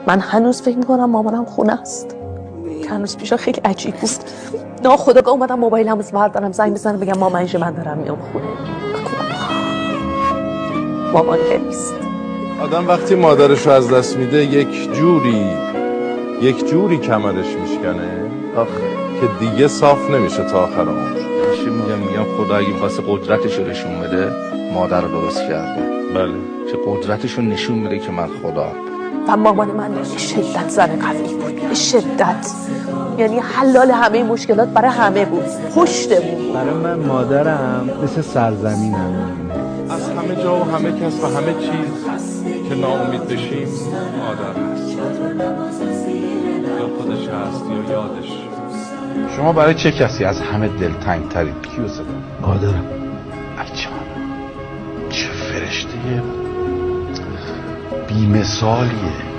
من هنوز فکر میکنم مامانم خونه است که هنوز پیشا خیلی عجیب بود. ناخودآگاه اومدم موبایلمو بردارم زنگ بزنم بگم مامان اینجا من دارم میام خونه. مامان نیست. آدم وقتی مادرشو از دست میده یک جوری کمرش میشکنه که دیگه صاف نمیشه تا آخر عمر. میگم خدا اگه می‌خواسته قدرتشو نشون بده مادر رو درست کرده. بله. که قدرتشو نشون بده که من خدا. و مامان من به شدت زن قوی بود، به شدت. یعنی حلال همه مشکلات برای همه بود، پشتمون بود. برای من مادرم مثل سرزمینم. از همه جا و همه کس و همه چیز که ناامید بشیم مادر هست، یا خودش هست یا یادش. شما برای چه کسی از همه دلتنگ ترید؟ کیو صدا؟ مادرم. بچه من چه فرشته بی‌مثالیه.